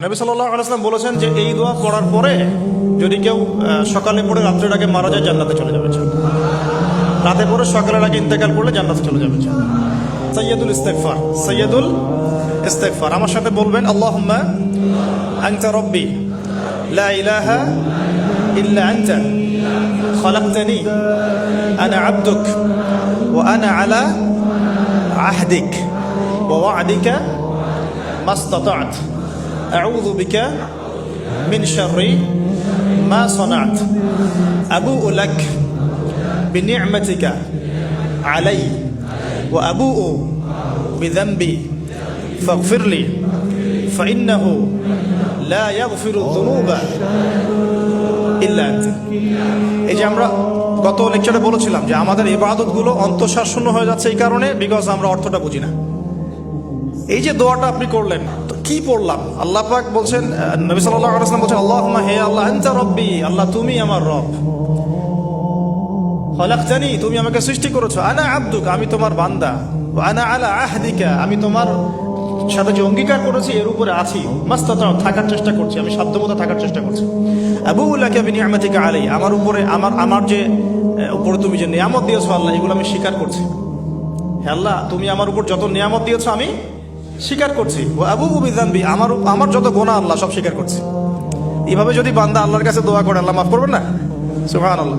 নবী সাল্লাল্লাহু আলাইহি ওয়াসাল্লাম বলেছেন যে এই দোয়া পড়ার পরে যদি কেউ সকালে পড়ে রাত্রের আগে মারা যায় জান্নাতে চলে যাবে। রাতে পড়ে সকালের আগে ইন্তেকাল করলে জান্নাতে চলে যাবে। সাইয়্যিদুল ইস্তিগফার, সাইয়্যিদুল ইস্তিগফার। আমার সাথে বলবেন আল্লাহুম্মা আনতা রাব্বি লা ইলাহা ইল্লা আনতা খালাকতানি আনা আবদুক ওয়া আনা আলা আহদিক ওয়া ওয়া'দিকা মাসতাতা'ত আউযু বিকা মিন শাররি মা সানা'ত আবুউ লাক বিনি'মাতিকা আলাই ওয়া আবুউ বিযানবি ফাগফিরলি ফাইন্নাহু লা ইয়াগফিরু যুনুবা ইল্লা আনতা। এই যে আমরা গত লেকচারে বলেছিলাম যে আমাদের ইবাদতগুলো অন্তঃসার শূন্য হয়ে যাচ্ছে এই কারণে, বিকজ আমরা অর্থটা বুঝি না। এই যে দোয়াটা আপনি করলেন, তো কি পড়লাম? আল্লাহ পাক বলছেন, নবী সাল্লাল্লাহু আলাইহি ওয়াসাল্লাম বলছেন আল্লাহুম্মা, হে আল্লাহ, আনতা রব্বি, আল্লাহ তুমি আমার রব, খালাকতানি, তুমি আমাকে সৃষ্টি করেছো, আনা আবদুক, আমি তোমার বান্দা, ওয়া আনা আলা আহদিকা, আমি তোমার সাথে যে অঙ্গীকার করেছি এর উপরে আছি, মাস্তাতাউ, থাকার চেষ্টা করছি, আমি সাধ্যমতো থাকার চেষ্টা করছি, আবুউ লাকা বিনি'মাতিকা আলাই, আমার উপরে আমার যে উপরে তুমি যে নিয়ামত দিয়েছো আল্লাহ, এগুলো আমি স্বীকার করছি। হে আল্লাহ, তুমি আমার উপর যত নিয়ামত দিয়েছো আমি স্বীকার করছি। ও আবুউ বিযানবি, আমার যত গুনাহ আল্লাহ সব স্বীকার করছি। এইভাবে যদি বান্দা আল্লাহর কাছে দোয়া করে, আল্লাহ মাফ করবেন না? সুবহানাল্লাহ।